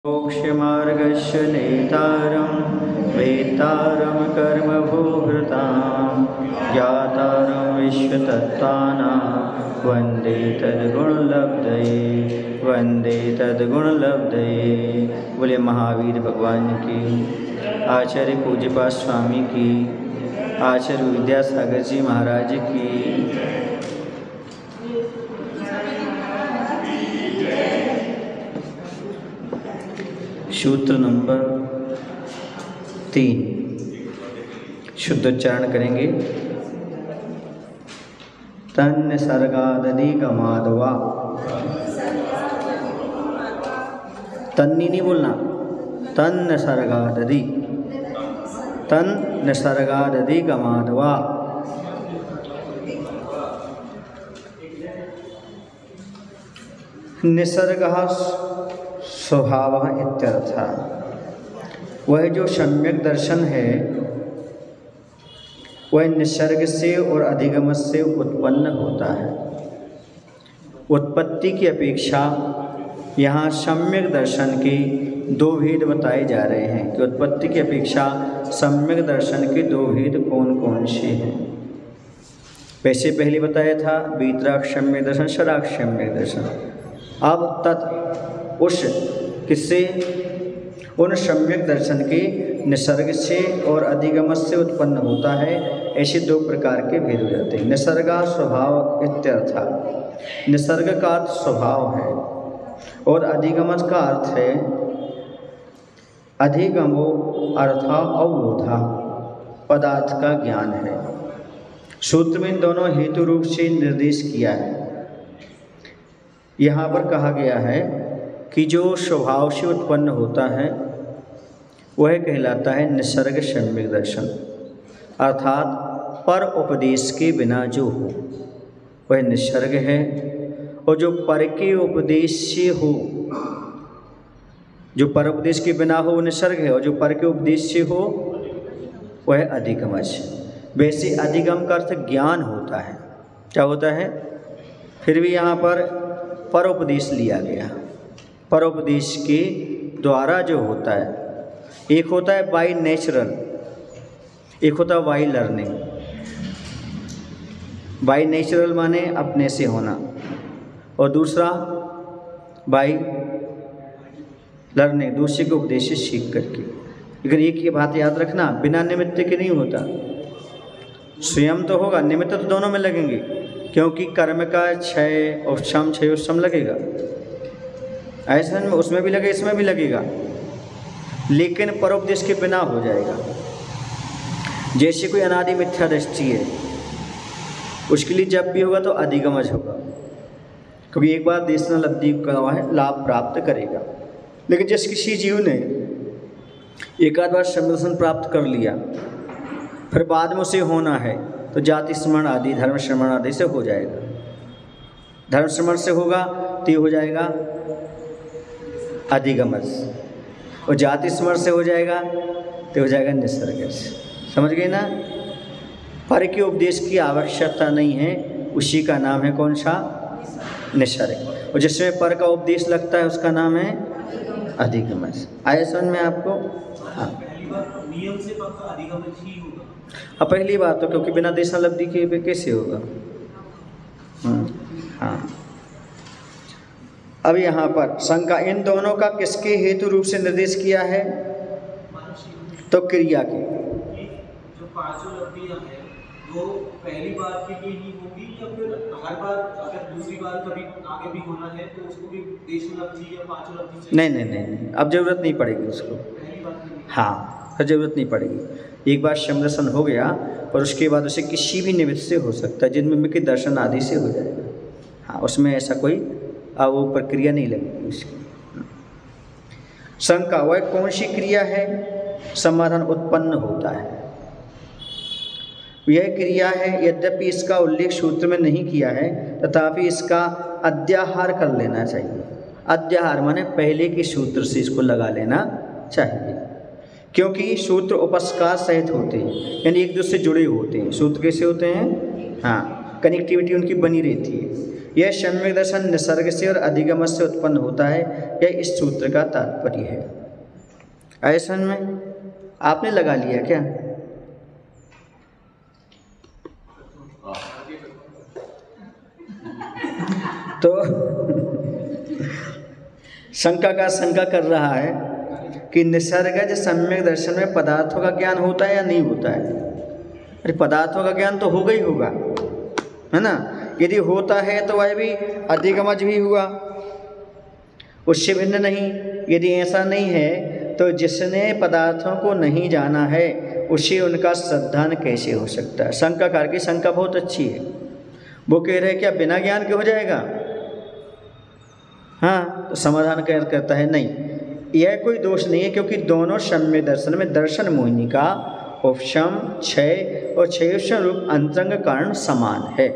मोक्षमार्गस्य नेतारं वेत्तारं कर्मभूभृतां ज्ञातारं विश्वतत्त्वानां वन्दे तद्गुणलब्धये। बोले महावीर भगवान की, आचार्य पूज्यपाद स्वामी की, आचार्य विद्यासागर जी महाराज की। सूत्र नंबर 3 शुद्धोच्चारण करेंगे। तन्निसर्गादधिगमाद्वा, तन्नी नहीं बोलना, तन्निसर्गादधिगमाद्वा। निसर्गः स्वभावः इत्यर्थः। वह जो सम्यक दर्शन है वह निसर्ग से और अधिगम से उत्पन्न होता है। उत्पत्ति की अपेक्षा यहाँ सम्यक दर्शन के दो भेद बताए जा रहे हैं कि उत्पत्ति की अपेक्षा सम्यक दर्शन के दो भेद कौन कौन से हैं। वैसे पहले बताया था वीतराग सम्यक दर्शन, शराग सम्यक दर्शन। अब उस किससे, उन सम्यक दर्शन के निसर्ग से और अधिगम से उत्पन्न होता है। ऐसे दो प्रकार के भेद हो जाते हैं। निसर्गा स्वभाव इत्यर्थ, निसर्ग का अर्थ स्वभाव है और अधिगम का अर्थ है अधिगमो अर्था अवबोधा, पदार्थ का ज्ञान है। सूत्र में दोनों हेतु रूप से निर्देश किया है। यहाँ पर कहा गया है कि जो स्वभाव से उत्पन्न होता है वह कहलाता है निसर्ग सम्यक दर्शन, अर्थात पर उपदेश के बिना जो हो वह निसर्ग है, और जो पर के उपदेश से हो, जो पर उपदेश के बिना हो वो निसर्ग है, और जो पर के उपदेश से हो वह अधिगमज। वैसे अधिगम का अर्थ ज्ञान होता है। क्या होता है? फिर भी यहाँ पर उपदेश लिया गया। परोपदेश के द्वारा जो होता है, एक होता है बाय नेचुरल, एक होता है बाय लर्निंग। बाय नेचुरल माने अपने से होना, और दूसरा बाय लर्निंग, दूसरे के उपदेश से सीख करके। लेकिन एक ही बात याद रखना, बिना निमित्त के नहीं होता। स्वयं तो होगा, निमित्त तो दोनों में लगेंगे, क्योंकि कर्म का क्षय और क्षय लगेगा। ऐसा में उसमें भी लगे, इसमें भी लगेगा, लेकिन परोपदेश के बिना हो जाएगा। जैसे कोई अनादि मिथ्या दृष्टि है, उसके लिए जब भी होगा तो अधिगमज होगा, क्योंकि एक बार देशना लब्धि का है लाभ प्राप्त करेगा। लेकिन जिस किसी जीव ने एक आध बार समदर्शन प्राप्त कर लिया, फिर बाद में उसे होना है तो जाति स्मरण आदि, धर्म श्रवण आदि से हो जाएगा। धर्म श्रवण से होगा तो ये हो जाएगा अधिगमज, और जाति स्मरण से हो जाएगा तो हो जाएगा निसर्ग से। समझ गए ना? पर के उपदेश की आवश्यकता नहीं है, उसी का नाम है कौन सा? निसर्ग। और जिसमें पर का उपदेश लगता है उसका नाम है अधिगमज। आया समझ में आपको? हाँ, नियम से पक्का अधिगमज ही होगा। अब पहली बात तो क्योंकि बिना देशना लब्धि के कैसे होगा? हाँ। अब यहाँ पर शंका, इन दोनों का किसके हेतु रूप से निर्देश किया है? तो क्रिया के। जो पांचों लब्धियां हैं वो पहली बार के लिए ही होगी, या फिर हर बार अगर दूसरी बार कभी आगे भी होना है तो उसको भी देशना लब्धि या पांचों लब्धि चाहिए? नहीं, अब जरूरत नहीं पड़ेगी उसको। पहली बार के लिए हाँ, फिर जरूरत नहीं पड़ेगी। एक बार समदर्शन हो गया और उसके बाद उसे किसी भी निमित्त से हो सकता है, जिनमें कि दर्शन आदि से हो जाएगा। हाँ, उसमें ऐसा कोई वो प्रक्रिया नहीं लगेगी उसकी। शंका, वह कौन सी क्रिया है? समाधान, उत्पन्न होता है। यह क्रिया है, यद्यपि इसका उल्लेख सूत्र में नहीं किया है, तथापि इसका अध्याहार कर लेना चाहिए। अध्याहार माने पहले के सूत्र से इसको लगा लेना चाहिए, क्योंकि सूत्र उपस्कार सहित होते हैं, यानी एक दूसरे से जुड़े होते हैं। सूत्र कैसे होते हैं? हाँ, कनेक्टिविटी उनकी बनी रहती है। यह सम्यक दर्शन निसर्ग से और अधिगम से उत्पन्न होता है, यह इस सूत्र का तात्पर्य है। आए समझ में? आपने लगा लिया क्या? तो शंका कर रहा है कि निसर्गज सम्यक दर्शन में पदार्थों का ज्ञान होता है या नहीं होता है? अरे पदार्थों का ज्ञान तो होगा ही होगा, है ना। यदि होता है तो वह भी अधिगमज भी हुआ, उससे भिन्न नहीं। यदि ऐसा नहीं है तो जिसने पदार्थों को नहीं जाना है उसे उनका श्रद्धान कैसे हो सकता है? शंकाकार की शंका बहुत अच्छी है। वो कह रहे क्या बिना ज्ञान के हो जाएगा? हाँ, तो समाधान करता है नहीं, यह कोई दोष नहीं है, क्योंकि दोनों सम्यक दर्शन में दर्शन मोहिनी का उपशम, क्षय और क्षयोपशम रूप अंतरंग कारण समान है।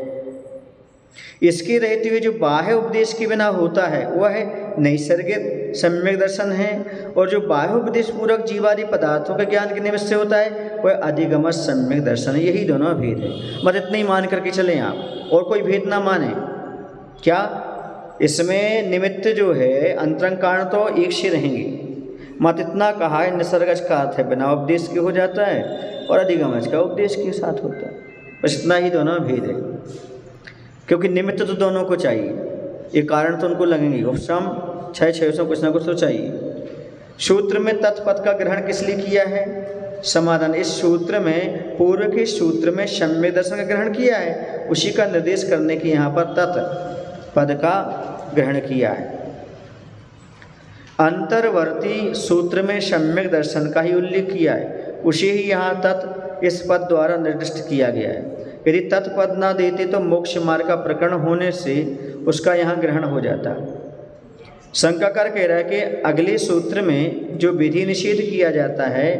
इसके रहते हुए जो बाह्य उपदेश के बिना होता है वह है नैसर्गिक सम्यक दर्शन है, और जो बाह्य उपदेश पूर्वक जीवादि पदार्थों के ज्ञान के निमित्त से होता है वह अधिगम सम्यक दर्शन है। यही दोनों भेद है। मत इतना ही मान करके चलें आप, और कोई भेद ना माने। क्या इसमें निमित्त जो है अंतरंग कारण तो एक से रहेंगे। मत इतना कहा है निसर्गज का अर्थ है बिना उपदेश के हो जाता है, और अधिगमज का उपदेश के साथ होता है। बस इतना ही दोनों भेद है, क्योंकि निमित्त तो दोनों को चाहिए, ये कारण तो उनको लगेंगे। उपशम, क्षय, क्षयोपशम कुछ ना कुछ तो चाहिए। सूत्र में तत्पद का ग्रहण किस लिए किया है? समाधान, इस सूत्र में पूर्व के सूत्र में सम्यक दर्शन का ग्रहण किया है, उसी का निर्देश करने के यहाँ पर तत्पद का ग्रहण किया है। अंतर्वर्ती सूत्र में सम्यक दर्शन का ही उल्लेख किया है, उसे ही यहाँ तत् इस पद द्वारा निर्दिष्ट किया गया है। यदि तत्पद ना देते तो मोक्ष मार्ग का प्रकरण होने से उसका यहाँ ग्रहण हो जाता। शंकाकार कह रहा है कि अगले सूत्र में जो विधि निषेध किया जाता है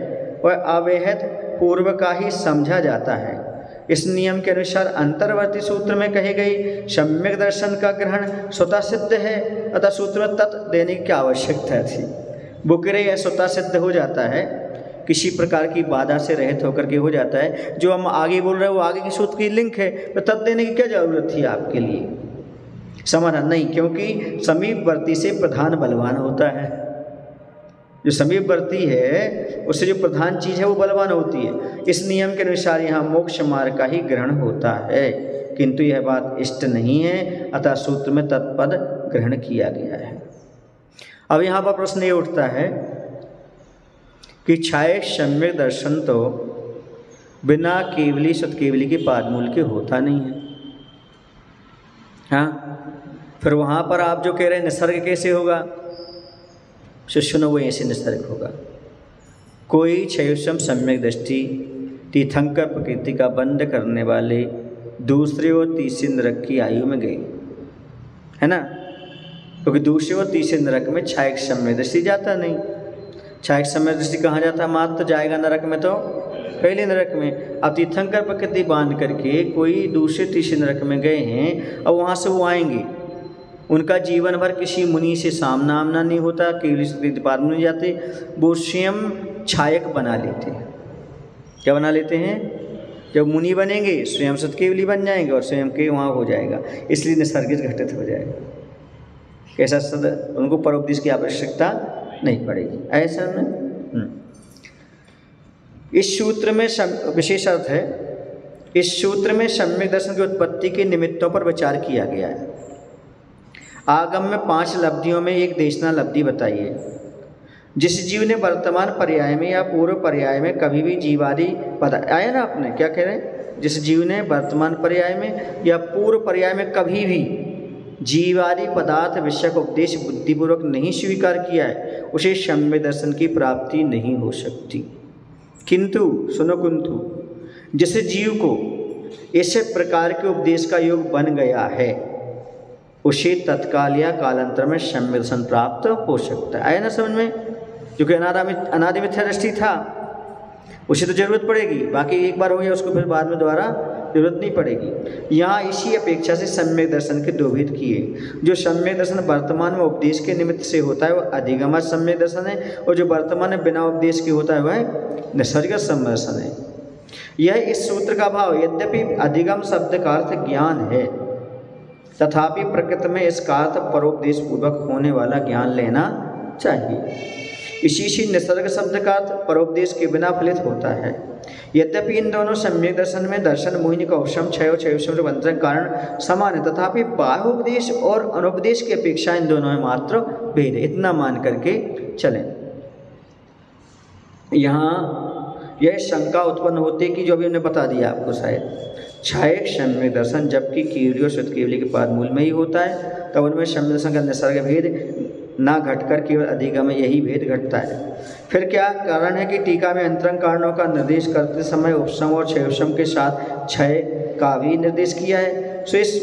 वह अवैहत पूर्व का ही समझा जाता है। इस नियम के अनुसार अंतर्वर्ती सूत्र में कही गई सम्यक दर्शन का ग्रहण स्वतः सिद्ध है, अतः सूत्र में तत् देने की आवश्यकता थी। बुकरे यह स्वतः सिद्ध हो जाता है, किसी प्रकार की बाधा से रहित होकर के हो जाता है। जो हम आगे बोल रहे हैं वो आगे की सूत्र की लिंक है, तो तत् देने की क्या जरूरत थी आपके लिए? समाधान नहीं, क्योंकि समीपवर्ती से प्रधान बलवान होता है। जो समीपवर्ती है उससे जो प्रधान चीज़ है वो बलवान होती है। इस नियम के अनुसार यहाँ मोक्ष मार्ग का ही ग्रहण होता है, किंतु यह बात इष्ट नहीं है, अतः सूत्र में तत्पद ग्रहण किया गया है। अब यहाँ पर प्रश्न ये उठता है कि छाये सम्यक दर्शन तो बिना केवली सतकेवली के पादमूल के होता नहीं है। हाँ, फिर वहाँ पर आप जो कह रहे हैं निसर्ग कैसे होगा? सुनो, वो ऐसे निसर्ग होगा। कोई क्षयोपशम सम्यक दृष्टि तीर्थंकर प्रकृति का बंध करने वाले दूसरे और तीसरे नरक की आयु में गए, है ना, क्योंकि दूसरे और तीसरे नरक में क्षायक सम्यक दृष्टि जाता नहीं। क्षायक सम्यक दृष्टि कहाँ जाता? मात्र जाएगा नरक में तो पहले नरक में। अब तीर्थंकर प्रकृति बांध करके कोई दूसरे तीसरे नरक में गए हैं, अब वहाँ से वो आएंगे, उनका जीवन भर किसी मुनि से सामना आमना नहीं होता, केवली पाद में नहीं जाते, वो स्वयं छायक बना लेते हैं। क्या बना लेते हैं? जब मुनि बनेंगे स्वयं सतकेवली बन जाएंगे और स्वयं के वहाँ हो जाएगा, इसलिए निसर्गित घटित हो जाएगा। कैसा सद उनको परोपदेश की आवश्यकता नहीं पड़ेगी, ऐसा नहीं। इस सूत्र में विशेष अर्थ है, इस सूत्र में सम्यक दर्शन की उत्पत्ति के निमित्तों पर विचार किया गया है। आगम में 5 लब्धियों में एक देशना लब्धि बताइए। जिस जीव ने वर्तमान पर्याय में या पूर्व पर्याय में कभी भी जीवादि पद आया ना, आपने क्या कह रहे हैं? जिस जीव ने वर्तमान पर्याय में या पूर्व पर्याय में कभी भी जीवादि पदार्थ विषय का उपदेश बुद्धिपूर्वक नहीं स्वीकार किया है, उसे सम्यक दर्शन की प्राप्ति नहीं हो सकती। किंतु सुनो, किंतु जिस जीव को इस प्रकार के उपदेश का योग बन गया है उसे तत्काल या कालांतर में सम्यक दर्शन प्राप्त हो सकता है। आया ना समझ में? जो कि अनादि मिथ्या दृष्टि था उसे तो जरूरत पड़ेगी, बाकी एक बार हो गया उसको फिर बाद में दोबारा जरूरत नहीं पड़ेगी। यहाँ इसी अपेक्षा से सम्यक दर्शन के 2 भेद किए। जो सम्यक दर्शन वर्तमान में उपदेश के निमित्त से होता है वह अधिगम सम्यक दर्शन है, और जो वर्तमान में बिना उपदेश के होता है वह निसर्ग सम्यक दर्शन है। यह इस सूत्र का भाव। यद्यपि अधिगम शब्द का अर्थ ज्ञान है, तथापि प्रकृति में इसका अर्थ परोपदेश पूर्वक होने वाला ज्ञान लेना चाहिए। इसी से निसर्ग शब्द का अर्थ परोपदेश के बिना फलित होता है। यद्यपि इन दोनों सम्यक दर्शन में दर्शन मोहिनी का उपशम क्षय और क्षयोपशम के कारण समान है, तथापि बाह्योपदेश और अनुपदेश की अपेक्षा इन दोनों में मात्र भेद है। इतना मान करके चलें। यहाँ यह शंका उत्पन्न होती है कि जो अभी हमने बता दिया आपको, शायद क्षयक सम्यक दर्शन जबकि केवली और शुद्ध केवली के पाद मूल में ही होता है, तब उनमें सम्यक दर्शन का निसर्ग भेद ना घटकर केवल अधिगम में यही भेद घटता है। फिर क्या कारण है कि टीका में अंतरंग कारणों का निर्देश करते समय उपशम और क्षयोपशम के साथ क्षय का भी निर्देश किया है। सो इस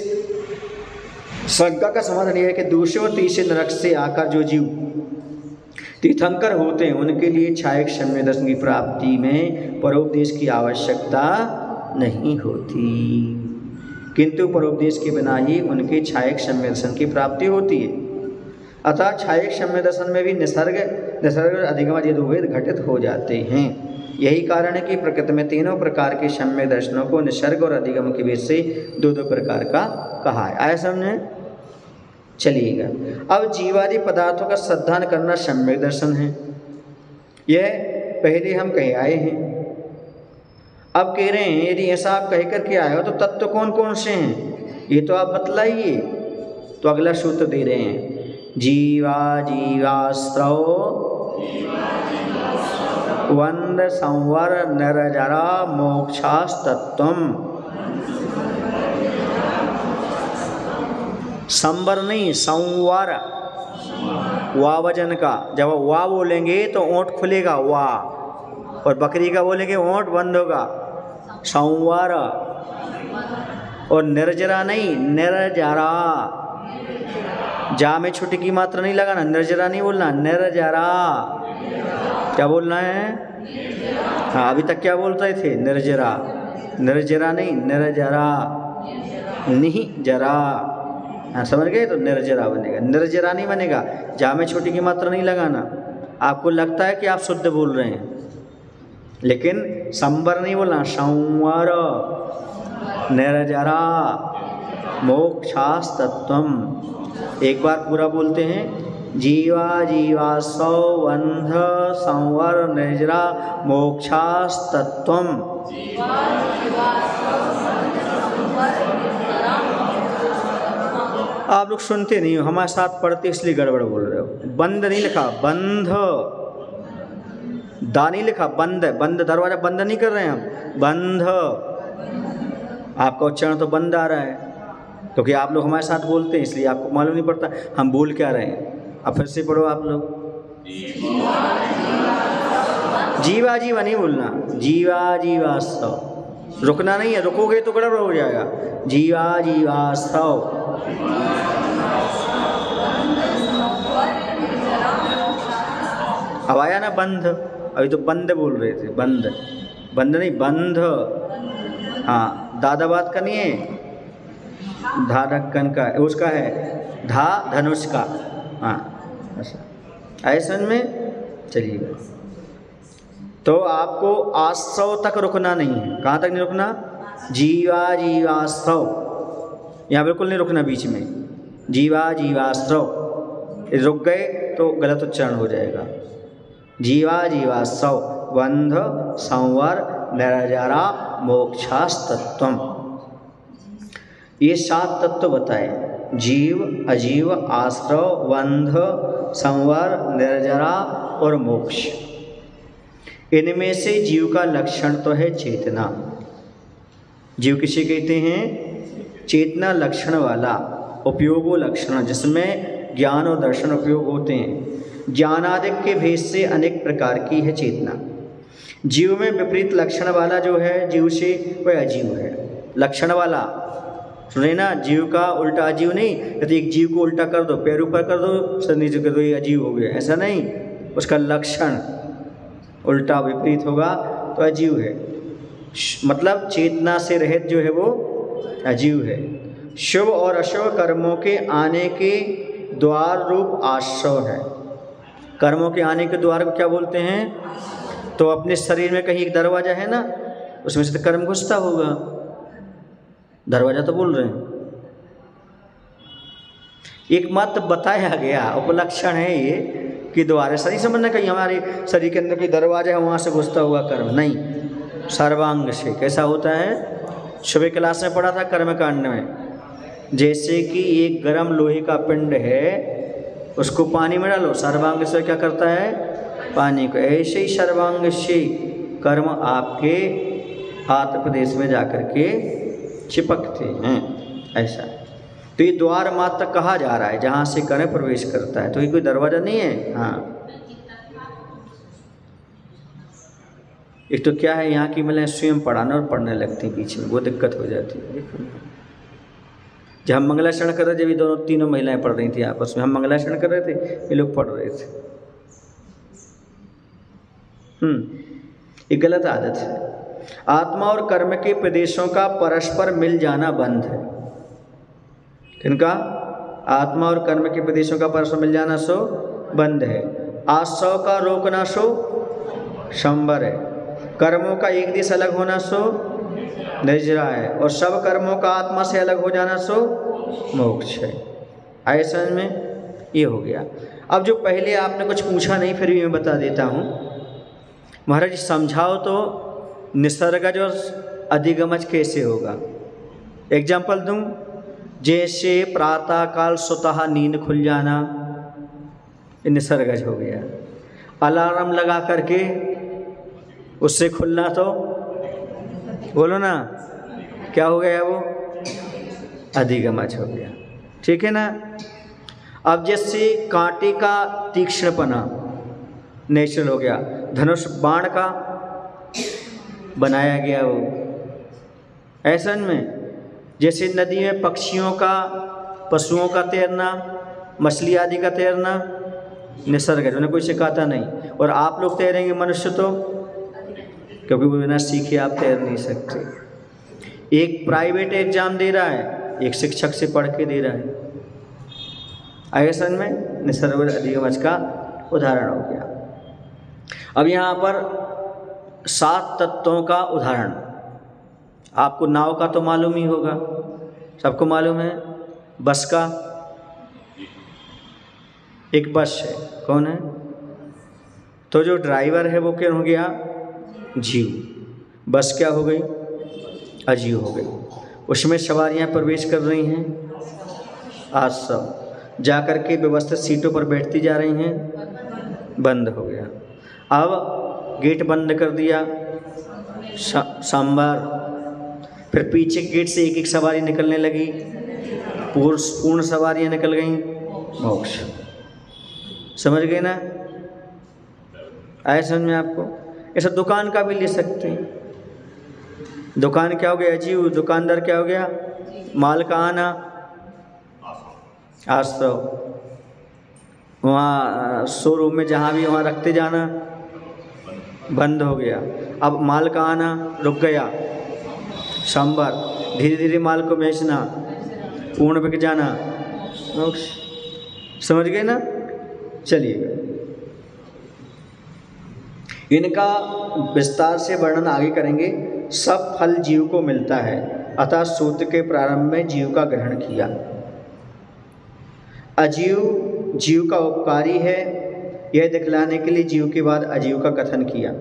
शंका का समाधान यह है कि दूसरे और तीसरे नरक से आकर जो जीव तीर्थंकर होते हैं उनके लिए क्षयक सम्यक दर्शन की प्राप्ति में परोपदेश की आवश्यकता नहीं होती, किंतु परोपदेश के बिना ही उनके क्षयक सम्यक दर्शन की प्राप्ति होती है। अतः क्षयक सम्यक दर्शन में भी निसर्ग और अधिगम ये दो भेद घटित हो जाते हैं। यही कारण है कि प्रकृति में तीनों प्रकार के सम्यक दर्शनों को निसर्ग और अधिगम के भेद से दो दो प्रकार का कहा है। आया समझे? चलिएगा, अब जीवादि पदार्थों का श्रद्धान करना सम्यक दर्शन है, यह पहले हम कह आए हैं। अब कह रहे हैं यदि ऐसा आप कह कर के आए हो तो तत्व कौन कौन से हैं ये तो आप बतलाइए। तो अगला सूत्र दे रहे हैं, जीवा जीवास्त्रौ वंद संवर नरजरा मोक्षास्तत्वम। संवर नहीं, संवर, वा वजन का। जब वा बोलेंगे तो ओंठ खुलेगा वा, और बकरी का बोलेंगे ओंठ बंद होगा संवर। और निर्जरा नहीं, निर्जरा, जा में छुट्टी की मात्रा नहीं लगाना, निर्जरा नहीं बोलना, निर्जरा। क्या बोलना है? हाँ, अभी तक क्या बोल रहे थे? निर्जरा, निर्जरा नहीं, निर्जरा, नहीं जरा। हाँ, समझ गए? तो निर्जरा बनेगा, निर्जरा नहीं बनेगा। जा में छोटी की मात्रा नहीं लगाना। आपको लगता है कि आप शुद्ध बोल रहे हैं, लेकिन संवर नहीं बोलना, संवर, निर्जरा मोक्षास्तत्वम। एक बार पूरा बोलते हैं, जीवा जीवासौ वंध संवर निर्जरा मोक्षास्तत्वम। आप लोग सुनते नहीं हो, हमारे साथ पढ़ते इसलिए गड़बड़ बोल रहे हो। बंद नहीं लिखा, बंध, दा नहीं लिखा, बंद। बंद दरवाजा बंद नहीं कर रहे हैं हम, बंध। आपका उच्चारण तो बंद आ रहा है, क्योंकि आप लोग हमारे साथ बोलते हैं इसलिए आपको मालूम नहीं पड़ता हम बोल क्या रहे हैं। अब फिर से पढ़ो आप लोग, जीवा जीवा नहीं बोलना, जीवा जीवास्तव। रुकना नहीं है, रुकोगे तो गड़बड़ हो जाएगा। जीवा जीवास्तव। अब आया ना बंध? अभी तो बंद बोल रहे थे, बंद, बंद नहीं, बंध। हाँ, दादा बात का नहीं है, धा ढक्कन का, उसका है, धा धनुष का। हाँ, ऐसा में चलिएगा। तो आपको आस्रव तक रुकना नहीं है। कहाँ तक नहीं रुकना? जीवा जीवास्रव, यहाँ बिल्कुल नहीं रुकना बीच में। जीवा जीवास्रव, रुक गए तो गलत उच्चारण हो जाएगा। जीवा जीवास्रव बंध संवर निर्जरा मोक्षास्तत्वम। ये 7 तत्व बताए, जीव, अजीव, आश्रव, बंध, संवर, निर्जरा और मोक्ष। इनमें से जीव का लक्षण तो है चेतना। जीव किसे कहते हैं? चेतना लक्षण वाला, उपयोगो लक्षण, जिसमें ज्ञान और दर्शन उपयोग होते हैं। ज्ञानादिक के भेद से अनेक प्रकार की है चेतना। जीव में विपरीत लक्षण वाला जो है जीव से वह अजीव है। लक्षण वाला सुने ना, जीव का उल्टा अजीव नहीं। यदि एक जीव को उल्टा कर दो, पैर ऊपर कर दो, सर नीचे कर दो, ये अजीव हो गया, ऐसा नहीं। उसका लक्षण उल्टा विपरीत होगा तो अजीव है। मतलब चेतना से रहित जो है वो अजीव है। शुभ और अशुभ कर्मों के आने के द्वार रूप आश्रव है। कर्मों के आने के द्वार को क्या बोलते हैं? तो अपने शरीर में कहीं एक दरवाज़ा है ना, उसमें से तो कर्म घुसता होगा। दरवाज़ा तो बोल रहे हैं, एकमात्र बताया गया उपलक्षण है ये कि द्वार शरीर समझना, कहीं हमारे शरीर के अंदर कोई दरवाजा है वहाँ से घुसता हुआ कर्म नहीं, सर्वांग से। कैसा होता है? सुबह क्लास में पढ़ा था कर्मकांड में, जैसे कि एक गर्म लोहे का पिंड है, उसको पानी में डालो, सर्वांग से क्या करता है? पानी को। ऐसे ही सर्वांग से कर्म आपके आत्म प्रदेश में जाकर के चिपकते हैं, ऐसा। तो ये द्वार मात्र कहा जा रहा है जहाँ से कर्म प्रवेश करता है, तो ये कोई दरवाज़ा नहीं है। हाँ, एक तो क्या है यहाँ की मतलब स्वयं पढ़ाना और पढ़ने लगती हैं बीच में, वो दिक्कत हो जाती है। देखो जब हम मंगलाचरण कर रहे थे, जब ये दोनों तीनों महिलाएं पढ़ रही थी आपस में, हम मंगलाचरण कर रहे थे, ये लोग पढ़ रहे थे। ये गलत आदत है। आत्मा और कर्म के प्रदेशों का परस्पर मिल जाना बंद है। किनका? आत्मा और कर्म के प्रदेशों का परस्पर मिल जाना सो बंद है। आसव का रोकना सो संवर है। कर्मों का एक दिश अलग होना सो निर्जरा है, और सब कर्मों का आत्मा से अलग हो जाना सो मोक्ष है। आए समझ में? ये हो गया। अब जो पहले आपने कुछ पूछा नहीं, फिर भी मैं बता देता हूँ। महाराज समझाओ तो निसर्गज और अधिगमज कैसे होगा? एग्जाम्पल दूँ, जैसे प्रातःकाल स्वतः नींद खुल जाना, ये निसर्गज हो गया। अलार्म लगा करके उससे खुलना, तो बोलो ना, क्या हो गया? वो अधिगमज हो गया। ठीक है ना? अब जैसे कांटे का तीक्ष्णपना नेचुरल हो गया, धनुष बाण का बनाया गया वो। ऐसा में जैसे नदी में पक्षियों का, पशुओं का तैरना, मछली आदि का तैरना निसर्ग है, उन्हें कोई सिखाता नहीं। और आप लोग तैरेंगे मनुष्य तो, क्योंकि वो बिना सीखे आप तैर नहीं सकते। एक प्राइवेट एग्जाम दे रहा है, एक शिक्षक से पढ़ के दे रहा है। ऐसा में निसर्ग अधिगमज का उदाहरण हो गया। अब यहाँ पर 7 तत्वों का उदाहरण। आपको नाव का तो मालूम ही होगा, सबको मालूम है। बस का एक बस है, कौन है? तो जो ड्राइवर है वो क्या हो गया? जीव। बस क्या हो गई? अजीव हो गई। उसमें सवारियां प्रवेश कर रही हैं, आज सब जा कर के व्यवस्थित सीटों पर बैठती जा रही हैं, बंद हो गया। अब गेट बंद कर दिया, सांबर। फिर पीछे गेट से एक एक सवारी निकलने लगी, पूर्ण सवारियां निकल गईं, मोक्ष। समझ गए ना? आए समझ में आपको? ऐसा दुकान का भी ले सकते हैं। दुकान क्या हो गया? अजीव। दुकानदार क्या हो गया? माल का आना, आश्रव। वहाँ शोरूम में जहाँ भी वहाँ रखते जाना, बंद हो गया। अब माल का आना रुक गया, सांबर। धीरे धीरे माल को बेचना, पूर्ण बिक जाना, मोक्ष। समझ गए ना? चलिएगा, इनका विस्तार से वर्णन आगे करेंगे। सब फल जीव को मिलता है, अतः सूत्र के प्रारंभ में जीव का ग्रहण किया। अजीव जीव का उपकारी है, यह दिखलाने के लिए जीव के बाद अजीव का कथन किया।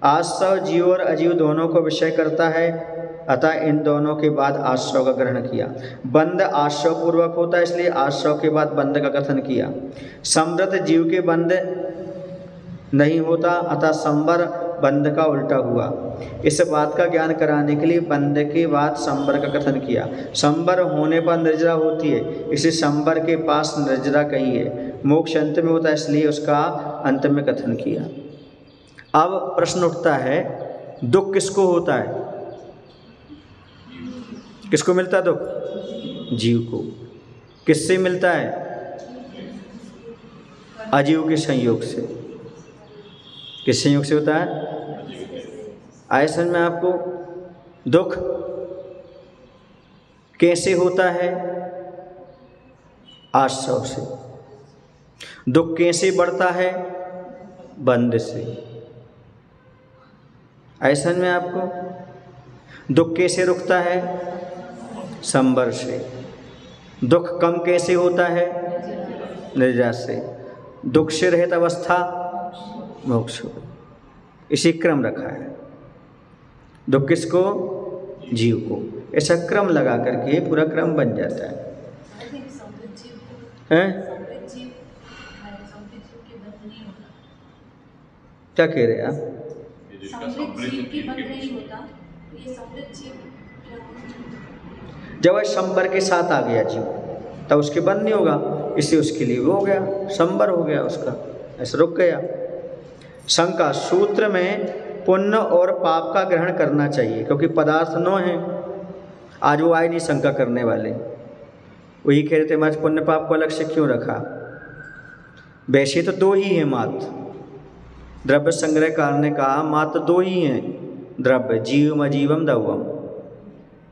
आश्रव जीव और अजीव दोनों को विषय करता है, अतः इन दोनों के बाद आश्रव का ग्रहण किया। बंध आश्रव पूर्वक होता है, इसलिए आश्रव के बाद बंध का कथन किया। समृद्ध जीव के बंध नहीं होता, अतः संवर बंध का उल्टा हुआ। इस बात का ज्ञान कराने के लिए बंध के बाद संवर का कथन किया। संवर होने पर निर्जरा होती है, इसे संवर के पास निर्जरा कही है। मोक्ष अंत में होता है, इसलिए उसका अंत में कथन किया। अब प्रश्न उठता है, दुख किसको होता है? किसको मिलता है दुख? जीव को। किससे मिलता है? अजीव के संयोग से। किस संयोग से होता है? आए समझ में आपको? दुख कैसे होता है? आश्रव से। दुख कैसे बढ़ता है? बंध से। आए समझ में आपको? दुख कैसे रुकता है? संवर से। दुख कम कैसे होता है? निर्जरा से, दुख से रहित अवस्था मोक्ष हो। इसी क्रम रखा है। दुख किसको? जीव को। ऐसा क्रम लगा करके पूरा क्रम बन जाता है। क्या कह रहे हैं आप? जब वह संबर के साथ आ गया जीव तब उसके बंद नहीं होगा, इसलिए उसके लिए वो हो गया, संबर हो गया उसका, ऐसा रुक गया। शंका, सूत्र में पुण्य और पाप का ग्रहण करना चाहिए क्योंकि पदार्थ 9 हैं। आज वो आए नहीं शंका करने वाले, वही कह रहे थे महाराज पुण्य पाप को अलग से क्यों रखा? वैसे तो 2 ही हैं मात्र। द्रव्य संग्रहकार ने कहा मात्र 2 ही हैं द्रव्य, जीवम अजीवम दवम,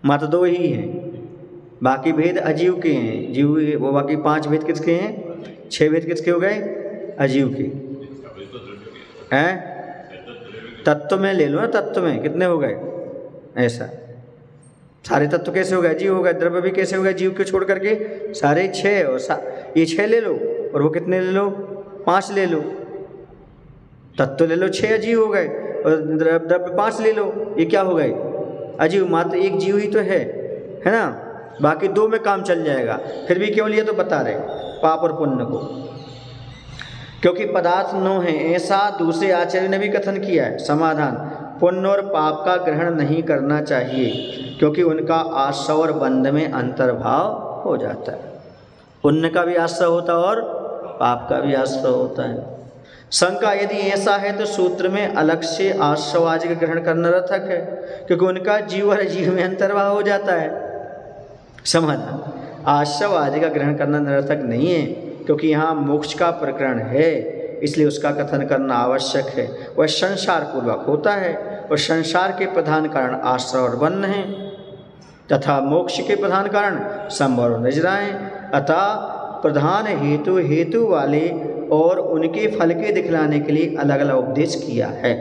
मात्र 2 ही हैं। बाकी भेद अजीव के हैं। जीव वो बाकी 5 भेद किसके हैं? 6 भेद किसके हो गए? अजीव के हैं। तत्व में ले लो ना, तत्व में कितने हो गए? ऐसा सारे तत्व कैसे हो गए? जीव हो गए। द्रव्य भी कैसे हो गए? जीव को छोड़ करके सारे 6, और ये 6 ले लो, और वो कितने ले लो? 5 ले लो। तत्व ले लो 6 अजीव हो गए, और द्रव्य 5 ले लो, ये क्या हो गए? अजीव। मात्र एक जीव ही तो है ना, बाकी 2 में काम चल जाएगा। फिर भी क्यों लिया तो बता रहे, पाप और पुण्य को, क्योंकि पदार्थ 9 है, ऐसा दूसरे आचार्य ने भी कथन किया है। समाधान, पुण्य और पाप का ग्रहण नहीं करना चाहिए क्योंकि उनका आश्रय और बंध में अंतर्भाव हो जाता है। पुण्य का भी आश्रय होता है और पाप का भी आश्रय होता है। शंका, यदि ऐसा है तो सूत्र में अलग से आश्रयवादी का ग्रहण करना रथक है क्योंकि उनका जीव और अजीव में अंतर्भाव हो जाता है। समाधान, आश्रयवादी का ग्रहण करना निरर्थक नहीं है क्योंकि यहाँ मोक्ष का प्रकरण है, इसलिए उसका कथन करना आवश्यक है। वह संसार पूर्वक होता है और संसार के प्रधान कारण आश्रय और बंध हैं तथा मोक्ष के प्रधान कारण संभव और निजराएं। अतः प्रधान हेतु वाले और उनके फल के दिखलाने के लिए अलग अलग उपदेश किया है।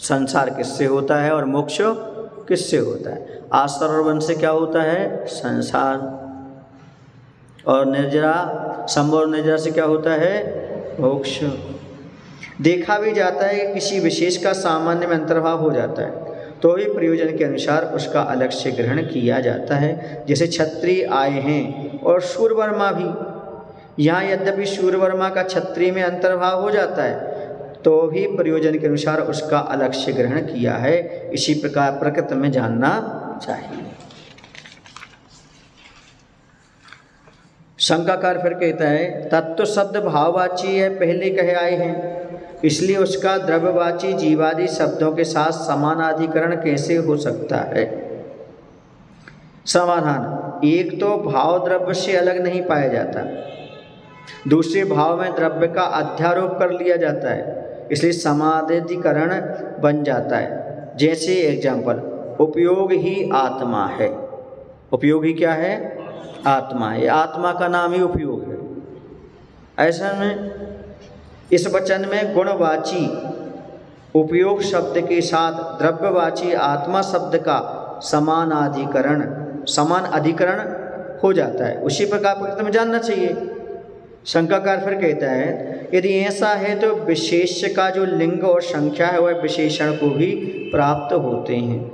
संसार किससे होता है और मोक्ष किससे होता है? आश्रय और बंध से क्या होता है? संसार। और निर्जरा, संभव और निर्जरा से क्या होता है? मोक्ष। देखा भी जाता है कि किसी विशेष का सामान्य में अंतर्भाव हो जाता है तो भी प्रयोजन के अनुसार उसका अलग से ग्रहण किया जाता है। जैसे क्षत्रिय आए हैं और शूरवर्मा भी, यहाँ यद्यपि शूरवर्मा का क्षत्रिय में अंतर्भाव हो जाता है तो भी प्रयोजन के अनुसार उसका अलग से ग्रहण किया है। इसी प्रकार प्रकृति में जानना चाहिए। शंकाकार फिर कहता है तत्व शब्द भाववाची है, पहले कहे आए हैं, इसलिए उसका द्रव्यवाची जीवादि शब्दों के साथ समानाधिकरण कैसे हो सकता है? समाधान, एक तो भाव द्रव्य से अलग नहीं पाया जाता, दूसरे भाव में द्रव्य का अध्यारोप कर लिया जाता है, इसलिए समानाधिकरण बन जाता है। जैसे एग्जाम्पल, उपयोग ही आत्मा है। उपयोग ही क्या है? आत्मा है। आत्मा का नाम ही उपयोग है। ऐसा में इस वचन में गुणवाची उपयोग शब्द के साथ द्रव्यवाची आत्मा शब्द का समान अधिकरण हो जाता है। उसी प्रकार प्रकृति में जानना चाहिए। शंकाकार फिर कहता है यदि ऐसा है तो विशेष का जो लिंग और संख्या है वह विशेषण को भी प्राप्त होते हैं।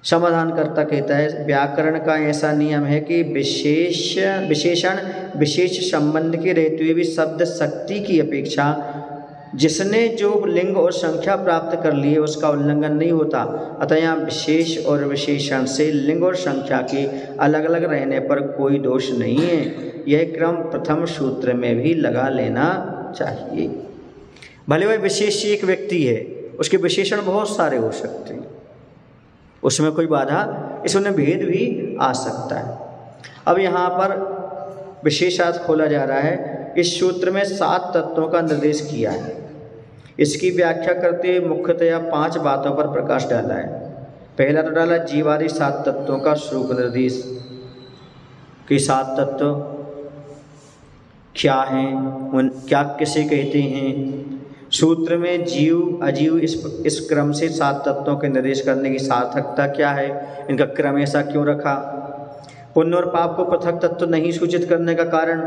समाधानकर्ता कहता है व्याकरण का ऐसा नियम है कि विशेषण विशेष संबंध के रहते हुए भी शब्द शक्ति की अपेक्षा जिसने जो लिंग और संख्या प्राप्त कर ली है उसका उल्लंघन नहीं होता। अतः यहाँ विशेष और विशेषण से लिंग और संख्या के अलग अलग रहने पर कोई दोष नहीं है। यह क्रम प्रथम सूत्र में भी लगा लेना चाहिए। भले वह विशेष एक व्यक्ति है, उसके विशेषण बहुत सारे हो सकते हैं, उसमें कोई बाधा, इसमें भेद भी आ सकता है। अब यहाँ पर विशेषार्थ खोला जा रहा है। इस सूत्र में 7 तत्वों का निर्देश किया है। इसकी व्याख्या करते हुए मुख्यतया 5 बातों पर प्रकाश डाला है। पहला तो डाला जीवादि 7 तत्वों का स्वरूप निर्देश कि 7 तत्व क्या हैं, उन क्या किसे कहते हैं। सूत्र में जीव अजीव इस क्रम से 7 तत्वों के निर्देश करने की सार्थकता क्या है, इनका क्रम ऐसा क्यों रखा। पुण्य और पाप को पृथक तत्व नहीं सूचित करने का कारण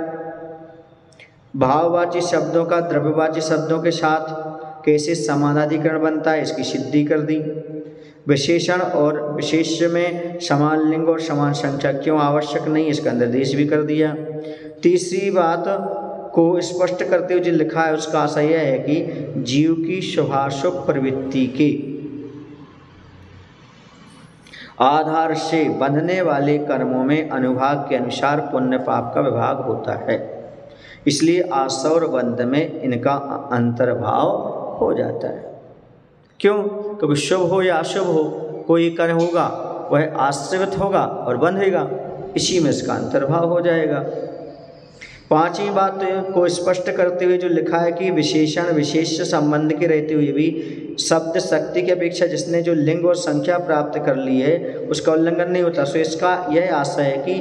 भाववाची शब्दों का द्रव्यवाची शब्दों के साथ कैसे समानाधिकरण बनता है, इसकी सिद्धि कर दी। विशेषण और विशेष्य में समान लिंग और समान संख्या क्यों आवश्यक नहीं, इसका निर्देश भी कर दिया। तीसरी बात को स्पष्ट करते हुए जो लिखा है उसका आशय यह है कि जीव की शुभाशुभ प्रवृत्ति के आधार से बंधने वाले कर्मों में अनुभाग के अनुसार पुण्य पाप का विभाग होता है, इसलिए आशा और बंध में इनका अंतर्भाव हो जाता है। क्यों? क्योंकि शुभ हो या अशुभ हो, कोई कर्म होगा वह आश्रित होगा और बंधेगा, इसी में इसका अंतर्भाव हो जाएगा। पांचवी बात को स्पष्ट करते हुए जो लिखा है कि विशेषण विशेष संबंध के रहते हुए भी शब्द शक्ति की अपेक्षा जिसने जो लिंग और संख्या प्राप्त कर ली है उसका उल्लंघन नहीं होता। सो इसका यह आशय है कि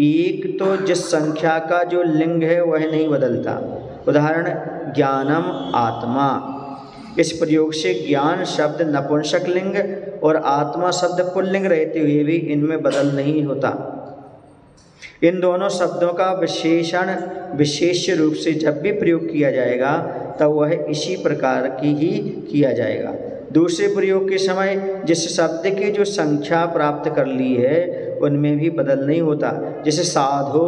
एक तो जिस संख्या का जो लिंग है वह नहीं बदलता। उदाहरण ज्ञानम आत्मा, इस प्रयोग से ज्ञान शब्द नपुंसक लिंग और आत्मा शब्द पुल्लिंग रहते हुए भी इनमें बदल नहीं होता। इन दोनों शब्दों का विशेषण विशेष रूप से जब भी प्रयोग किया जाएगा तब वह इसी प्रकार की ही किया जाएगा। दूसरे प्रयोग के समय जिस शब्द की जो संख्या प्राप्त कर ली है उनमें भी बदल नहीं होता। जैसे साधु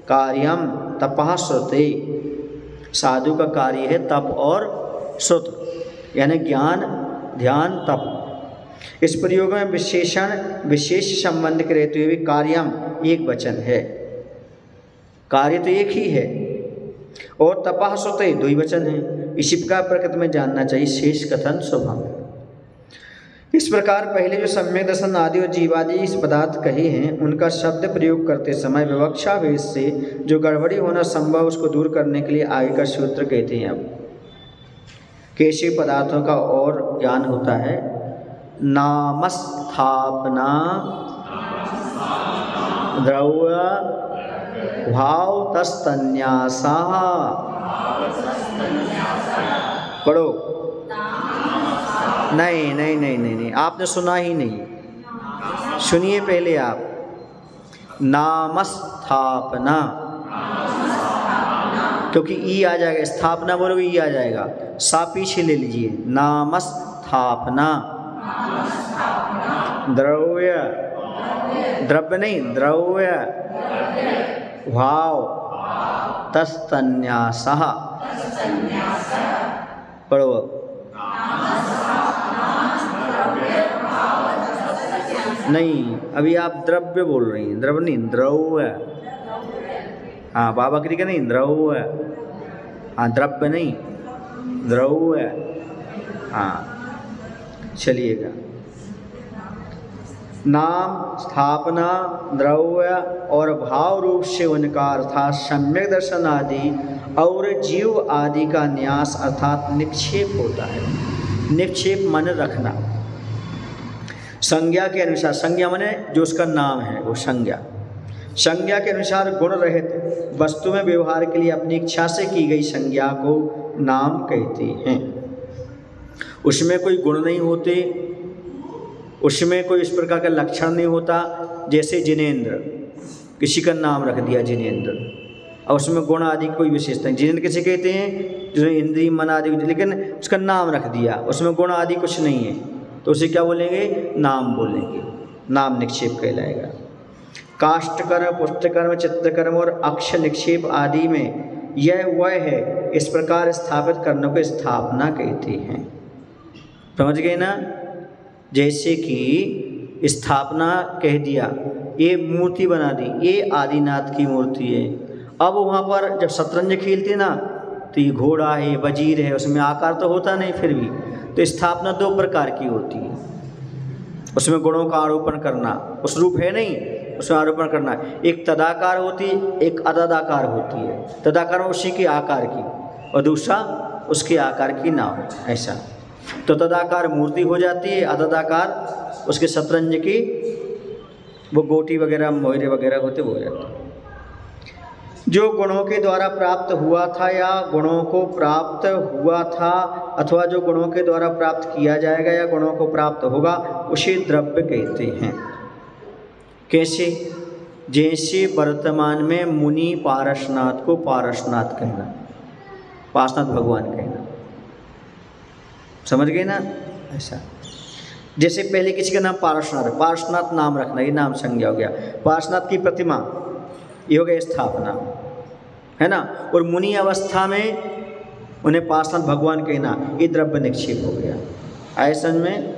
कार्यम तपः श्रुते, साधु का कार्य है तप और श्रुत, यानी ज्ञान ध्यान तप। इस प्रयोग में विशेषण विशेष संबंध के रहते हुए भी कार्यम एक वचन है, कार्य तो एक ही है, और तपः श्रुते दो वचन है। इसी प्रकार प्रकृति में जानना चाहिए शेष कथन शुभम। इस प्रकार पहले जो सम्यक दर्शन आदि और जीवादि इस पदार्थ कहे हैं उनका शब्द प्रयोग करते समय विवक्षा भेद से जो गड़बड़ी होना संभव उसको दूर करने के लिए आगे का सूत्र कहते हैं। अब कैसे पदार्थों का और ज्ञान होता है। नामस्थापना द्रव्य भाव तस्तन्यासा, पढ़ो। नहीं नहीं नहीं नहीं नहीं, आपने सुना ही नहीं, सुनिए पहले आप। नामस्थापना, क्योंकि ई आ जाएगा, स्थापना बोलोगे ई आ जाएगा, सा पीछे ले लीजिए। नामस्थापना द्रव्य, द्रव्य नहीं द्रव्य भाव तस्तन्यासः, पढ़ो। नहीं, अभी आप द्रव्य बोल रही हैं, द्रव्य नहीं द्रव्य। हाँ बाबा क्री का नहीं द्रव्य, हाँ द्रव्य नहीं द्रव्य। हाँ चलिएगा। नाम स्थापना द्रव्य और भाव रूप से उनका अर्थात सम्यक दर्शन आदि और जीव आदि का न्यास अर्थात निक्षेप होता है। निक्षेप मन रखना, संज्ञा के अनुसार, संज्ञा माने जो उसका नाम है वो संज्ञा, संज्ञा के अनुसार गुण रहित वस्तु में व्यवहार के लिए अपनी इच्छा से की गई संज्ञा को नाम कहते हैं। उसमें कोई गुण नहीं होते, उसमें कोई इस प्रकार का लक्षण नहीं होता। जैसे जिनेंद्र, किसी का नाम रख दिया जिनेंद्र, और उसमें गुण आदि कोई विशेषता नहीं। जिनेंद्र किसे कहते हैं? जिसमें इंद्रिय मन आदि, लेकिन उसका नाम रख दिया, उसमें गुण आदि कुछ नहीं है, तो उसे क्या बोलेंगे? नाम बोलेंगे, नाम निक्षेप कहलाएगा। काष्ठकर्म, पुष्टकर्म, चित्रकर्म और अक्ष निक्षेप आदि में यह वह है, इस प्रकार स्थापित करने को स्थापना कहते हैं। समझ गए ना? जैसे कि स्थापना कह दिया, ये मूर्ति बना दी, ये आदिनाथ की मूर्ति है। अब वहाँ पर जब शतरंज खेलते ना तो ये घोड़ा है, वजीर है, उसमें आकार तो होता नहीं, फिर भी तो स्थापना दो प्रकार की होती है। उसमें गुणों का आरोपण करना, उस रूप है नहीं, उसमें आरोपण करना। एक तदाकार होती है, एक अतदाकार होती है। तदाकार उसी के आकार की और दूसरा उसके आकार की ना हो, ऐसा। तो तदाकार मूर्ति हो जाती है, अतदाकार उसके शतरंज की वो गोटी वगैरह मोहरे वगैरह होते वो हो जाते हैं। जो गुणों के द्वारा प्राप्त हुआ था या गुणों को प्राप्त हुआ था अथवा जो गुणों के द्वारा प्राप्त किया जाएगा या गुणों को प्राप्त होगा उसे द्रव्य कहते हैं। कैसे? जैसे वर्तमान में मुनि पारसनाथ को पारसनाथ कहना, पारसनाथ भगवान कहना, समझ गए ना? ऐसा जैसे पहले किसी का नाम पारसनाथ है, पारसनाथ नाम रखना, ये नाम संज्ञा हो गया। पारसनाथ की प्रतिमा, ये हो गया स्थापना, है ना। और मुनि अवस्था में उन्हें पारसनाथ भगवान कहना, ये द्रव्य निक्षेप हो गया। ऐसा में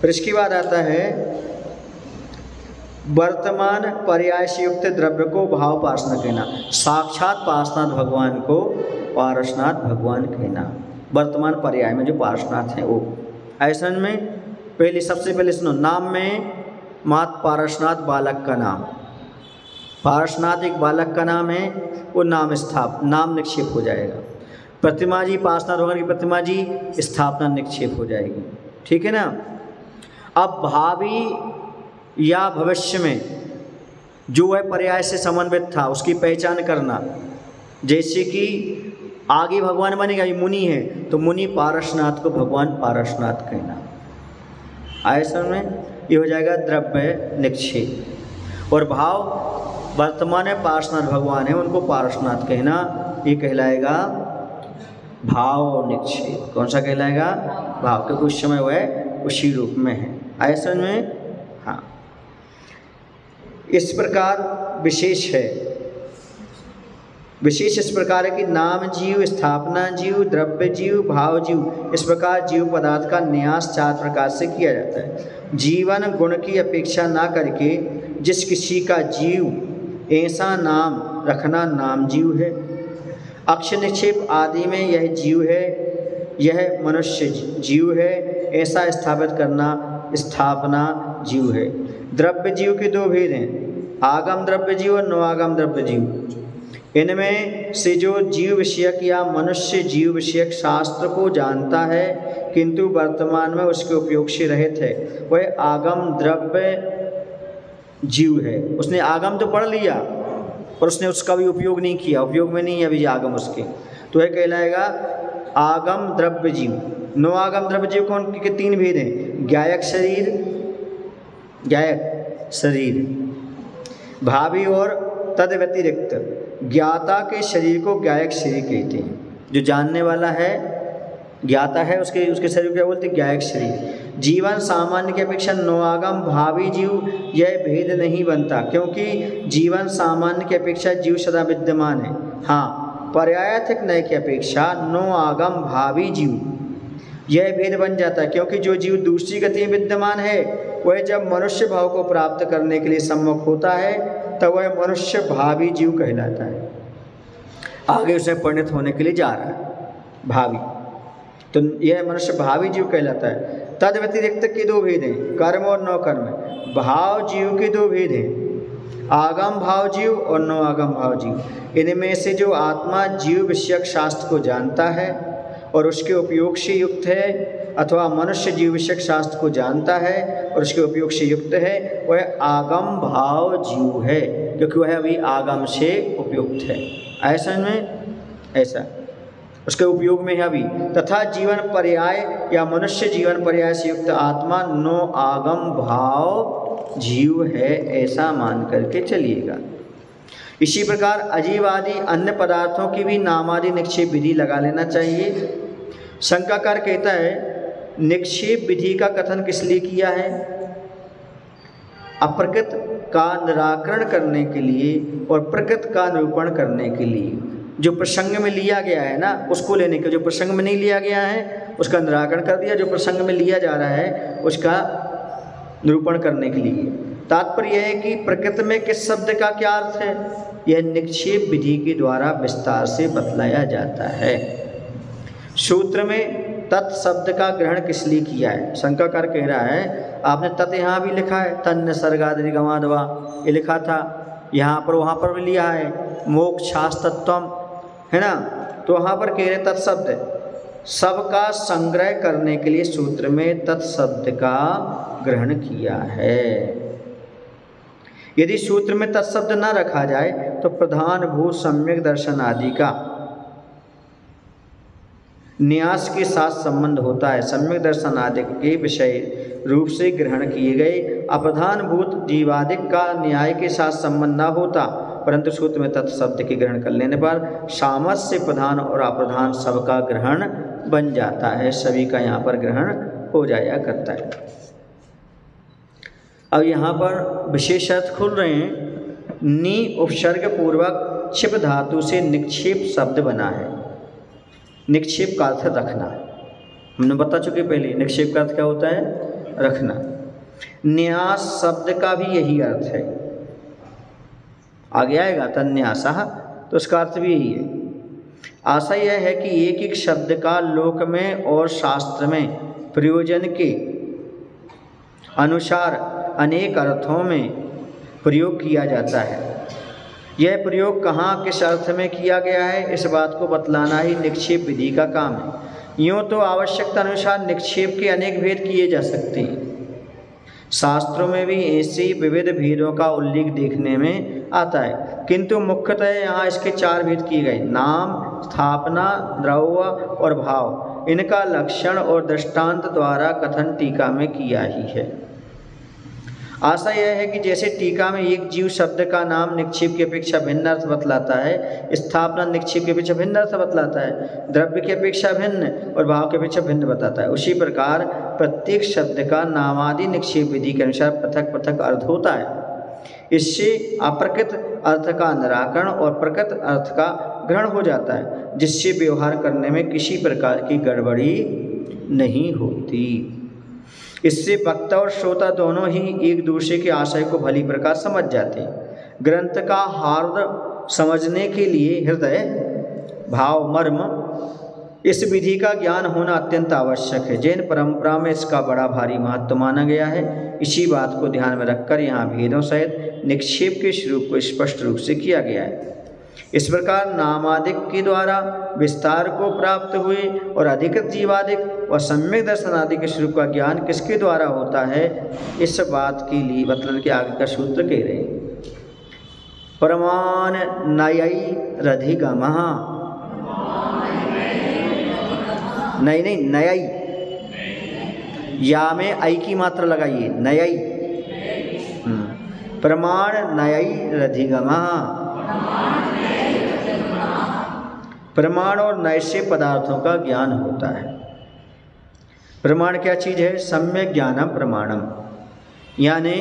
फिर इसके बाद आता है वर्तमान पर्याय से युक्त द्रव्य को भाव पार्षनाथ कहना, साक्षात पार्षनाथ भगवान को पार्षनाथ भगवान कहना, वर्तमान पर्याय में जो पार्षनाथ हैं वो। ऐसा में पहले सबसे पहले सुनो, नाम में मात पार्षनाथ बालक का नाम, पार्षनाथ एक बालक का नाम है, वो नाम निक्षेप हो जाएगा। प्रतिमा जी पार्षनाथ भगवान की प्रतिमा जी स्थापना निक्षेप हो जाएगी, ठीक है ना। अब भावी या भविष्य में जो है पर्याय से समन्वित था उसकी पहचान करना, जैसे कि आगे भगवान बनेगा, ये मुनि है तो मुनि पारसनाथ को भगवान पारसनाथ कहना। ऐसा में ये हो जाएगा द्रव्य निक्षेप। और भाव वर्तमान में पारसनाथ भगवान है, उनको पारसनाथ कहना, ये कहलाएगा भाव निक्षेप। कौन सा कहलाएगा? भाव, क्योंकि उस समय वह उसी रूप में है। ऐसा में हाँ, इस प्रकार विशेष है, विशेष इस प्रकार है कि नाम जीव, स्थापना जीव, द्रव्य जीव, भाव जीव, इस प्रकार जीव पदार्थ का न्यास 4 प्रकार से किया जाता है। जीवन गुण की अपेक्षा ना करके जिस किसी का जीव ऐसा नाम रखना नाम जीव है। अक्षर निक्षेप आदि में यह जीव है, यह मनुष्य जीव है, ऐसा स्थापित करना स्थापना जीव है। द्रव्य जीव के 2 भेद हैं, आगम द्रव्य जीव और नवागम द्रव्य जीव। इनमें से जो जीव विषयक या मनुष्य जीव विषयक शास्त्र को जानता है किंतु वर्तमान में उसके उपयोग से रहित है, वह आगम द्रव्य जीव है। उसने आगम तो पढ़ लिया और उसने उसका भी उपयोग नहीं किया, उपयोग में नहीं है अभी आगम उसके, तो यह कहलाएगा आगम द्रव्य जीव। नवागम द्रव्य जीव कौन के 3 भेद हैं, ज्ञायक शरीर, भावी और तद व्यतिरिक्त। ज्ञाता के शरीर को ज्ञायक शरीर कहते हैं, जो जानने वाला है ज्ञाता है उसके शरीर को क्या बोलते हैं? ज्ञायक शरीर। जीवन सामान्य की अपेक्षा नवागम भावी जीव यह भेद नहीं बनता, क्योंकि जीवन सामान्य की अपेक्षा जीव सदा विद्यमान है। हाँ, पर्यायार्थिक नय की अपेक्षा नवागम भावी जीव यह भेद बन जाता है, क्योंकि जो जीव दूसरी गति में विद्यमान है वह जब मनुष्य भाव को प्राप्त करने के लिए सम्मुख होता है तब वह मनुष्य भावी जीव कहलाता है। आगे उसे परिणत होने के लिए जा रहा है भावी, तो यह मनुष्य भावी जीव कहलाता है। तद व्यतिरिक्त के 2 भेद हैं, कर्म और नवकर्म। भाव जीव के 2 भेद हैं, आगम भाव जीव और नवागम भाव जीव। इनमें से जो आत्मा जीव विषयक शास्त्र को जानता है और उसके उपयोग से युक्त है, अथवा मनुष्य जीव विषयक शास्त्र को जानता है और उसके उपयोग से युक्त है, वह आगम भाव जीव है, क्योंकि वह अभी आगम से उपयुक्त है। ऐसा में ऐसा उसके उपयोग में है अभी। तथा जीवन पर्याय या मनुष्य जीवन पर्याय से युक्त आत्मा नो आगम भाव जीव है, ऐसा मान करके चलिएगा। इसी प्रकार अजीव आदि अन्य पदार्थों की भी नामादि निक्षेप विधि लगा लेना चाहिए। शंकाकार कहता है निक्षेप विधि का कथन किस लिए किया है? अप्रकृत का निराकरण करने के लिए और प्रकृत का निरूपण करने के लिए। जो प्रसंग में लिया गया है ना उसको लेने के, जो प्रसंग में नहीं लिया गया है उसका निराकरण कर दिया, जो प्रसंग में लिया जा रहा है उसका निरूपण करने के लिए। तात्पर्य यह है कि प्रकृति में किस शब्द का क्या अर्थ है, यह निक्षेप विधि के द्वारा विस्तार से बतलाया जाता है। सूत्र में तत् शब्द का ग्रहण किस लिए किया है? शंकाकार कह रहा है आपने तत् यहाँ भी लिखा है, तन्न सर्गादि गमादवा ये लिखा था, यहाँ पर वहाँ पर भी लिया है मोक्षास्तत्वम, है ना, तो वहाँ पर कह रहे तत्शब्द सबका संग्रह करने के लिए सूत्र में तत्शब्द का ग्रहण किया है। यदि सूत्र में तत्शब्द न रखा जाए तो प्रधान भूत सम्यक दर्शन आदि का न्यास के साथ संबंध होता है। सम्यक दर्शन आदि के विषय रूप से ग्रहण किए गए अप्रधानभूत जीवादिक का न्याय के साथ संबंध न होता, परंतु सूत्र में तत्शब्द के ग्रहण कर लेने पर सामर्थ्य से प्रधान और अप्रधान सबका ग्रहण बन जाता है, सभी का यहाँ पर ग्रहण हो जाया करता है। अब यहाँ पर विशेष अर्थ खुल रहे हैं। नी उपसर्ग पूर्वक क्षिप धातु से निक्षेप शब्द बना है। निक्षेप का अर्थ रखना, हमने बता चुके पहले। निक्षेप का अर्थ क्या होता है? रखना। न्यास शब्द का भी यही अर्थ है, आगे आएगा तन्यासः, तो उसका अर्थ भी यही है। आशा यह है कि एक एक शब्द का लोक में और शास्त्र में प्रयोजन के अनुसार अनेक अर्थों में प्रयोग किया जाता है। यह प्रयोग कहाँ किस अर्थ में किया गया है, इस बात को बतलाना ही निक्षेप विधि का काम है। यूँ तो आवश्यकता अनुसार निक्षेप के अनेक भेद किए जा सकते हैं। शास्त्रों में भी ऐसे विविध भेदों का उल्लेख देखने में आता है, किंतु मुख्यतः यहाँ इसके 4 भेद किए गए: नाम, स्थापना, द्रव्य और भाव। इनका लक्षण और दृष्टांत द्वारा कथन टीका में किया ही है। आशा यह है कि जैसे टीका में एक जीव शब्द का नाम निक्षेप की अपेक्षा भिन्न अर्थ बतलाता है, स्थापना निक्षेप की अपेक्षा भिन्न अर्थ बतलाता है, द्रव्य की अपेक्षा भिन्न और भाव की अपेक्षा भिन्न बताता है, उसी प्रकार प्रत्येक शब्द का नामादि निक्षेप विधि के अनुसार पृथक पृथक अर्थ होता है। इससे अप्रकृत अर्थ का निराकरण और प्रकृत अर्थ का ग्रहण हो जाता है, जिससे व्यवहार करने में किसी प्रकार की गड़बड़ी नहीं होती। इससे वक्ता और श्रोता दोनों ही एक दूसरे के आशय को भली प्रकार समझ जाते हैं। ग्रंथ का हार्द समझने के लिए हृदय, भाव, मर्म, इस विधि का ज्ञान होना अत्यंत आवश्यक है। जैन परंपरा में इसका बड़ा भारी महत्व माना गया है। इसी बात को ध्यान में रखकर यहाँ भेदों सहित निक्षेप के स्वरूप को स्पष्ट रूप से किया गया है। इस प्रकार नामादिक के द्वारा विस्तार को प्राप्त हुए और अधिकृत जीवादिक और सम्यक दर्शन आदि के स्वरूप का ज्ञान किसके द्वारा होता है, इस बात के लिए मतलब के आगे का सूत्र कह रहे हैं। प्रमाण नयई रधिगमः, नहीं नयई, या में आई की मात्रा लगाइए, नयई। प्रमाण नयई रधिगमः। प्रमाण और नय से पदार्थों का ज्ञान होता है। प्रमाण क्या चीज़ है? सम्यक ज्ञानम प्रमाणम, यानी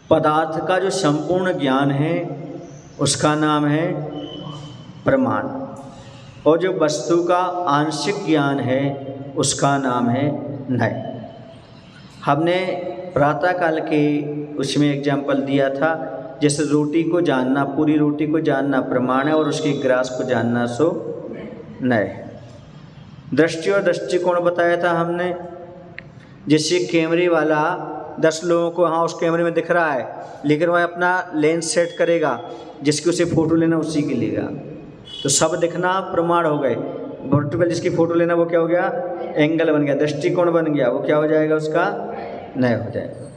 पदार्थ का जो संपूर्ण ज्ञान है उसका नाम है प्रमाण, और जो वस्तु का आंशिक ज्ञान है उसका नाम है नय। हमने प्रातःकाल के उसमें एग्जाम्पल दिया था, जैसे रोटी को जानना, पूरी रोटी को जानना प्रमाण है और उसके ग्रास को जानना सो नय है। दृष्टि और दृष्टिकोण बताया था हमने। जैसे कैमरे वाला 10 लोगों को हाँ उस कैमरे में दिख रहा है, लेकिन वह अपना लेंस सेट करेगा, जिसकी उसे फ़ोटो लेना उसी के लेगा, तो सब दिखना प्रमाण हो गए। वर्टिकल जिसकी फ़ोटो लेना वो क्या हो गया? एंगल बन गया, दृष्टिकोण बन गया, वो क्या हो जाएगा? उसका नय हो जाएगा।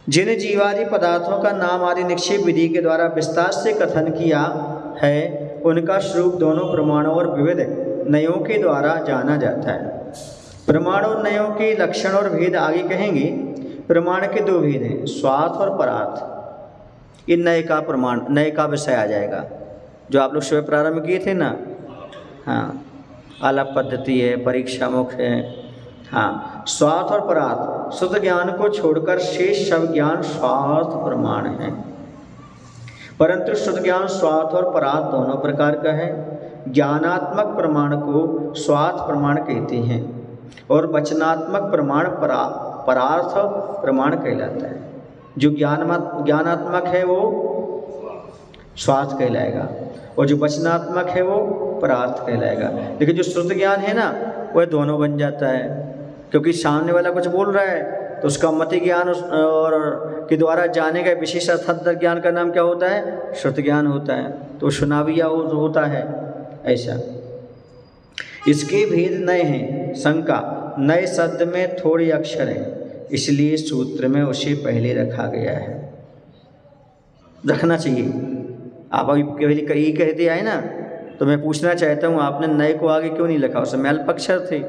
जिन जीवादि पदार्थों का नाम आदि निक्षेप विधि के द्वारा विस्तार से कथन किया है, उनका स्वरूप दोनों प्रमाणों और विविध नयों के द्वारा जाना जाता है। प्रमाण और नयों के लक्षण और भेद आगे कहेंगे। प्रमाण के 2 भेद हैं, स्वार्थ और परार्थ। ये नय का प्रमाण, नय का विषय आ जाएगा, जो आप लोग सुबह प्रारंभ किए थे ना। हाँ, आलाप पद्धति है, परीक्षा मुख है। हाँ, स्वार्थ और परार्थ, शुद्ध ज्ञान को छोड़कर शेष सब ज्ञान स्वार्थ प्रमाण है। परंतु शुद्ध ज्ञान स्वार्थ और परार्थ दोनों प्रकार का है। ज्ञानात्मक प्रमाण को स्वार्थ प्रमाण कहते हैं और वचनात्मक प्रमाण परार्थ प्रमाण कहलाता है। जो ज्ञानात्मक है वो स्वार्थ कहलाएगा और जो वचनात्मक है वो परार्थ कहलाएगा। लेकिन जो शुद्ध ज्ञान है ना, वह दोनों बन जाता है, क्योंकि सामने वाला कुछ बोल रहा है तो उसका मति ज्ञान और के द्वारा जाने का विशेष अर्थात ज्ञान का नाम क्या होता है? शुद्ध ज्ञान होता है, तो सुनाविया होता है ऐसा। इसके भेद नए हैं। शंका, नए शब्द में थोड़े अक्षर हैं, इसलिए सूत्र में उसे पहले रखा गया है। रखना चाहिए। आप अभी कहीं कहते आए ना, तो मैं पूछना चाहता हूँ, आपने नए को आगे क्यों नहीं लिखा? उसमें अल्प अक्षर थे,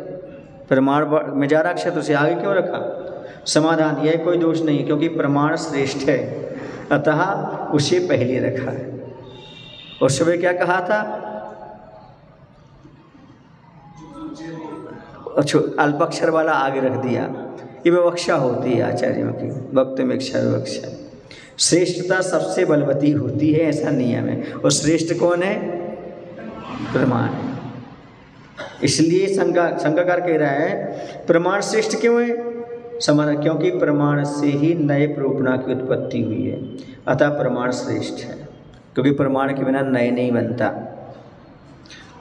प्रमाण में जा रहा तो उसे आगे क्यों रखा? समाधान यह कोई दोष नहीं, क्योंकि प्रमाण श्रेष्ठ है, अतः उसे पहले रखा है। और सुबह क्या कहा था? अच्छा, अल्पाक्षर वाला आगे रख दिया। ये विवक्षा होती है आचार्यों की, वक्त में अक्षर विवक्षा। श्रेष्ठता सबसे बलवती होती है, ऐसा नियम है। और श्रेष्ठ कौन है? प्रमाण। इसलिए शंकाकार कह रहा है प्रमाण श्रेष्ठ क्यों है? समाधान, क्योंकि प्रमाण से ही नए प्रोपणा की उत्पत्ति हुई है, अतः प्रमाण श्रेष्ठ है, क्योंकि प्रमाण के बिना नए नहीं बनता।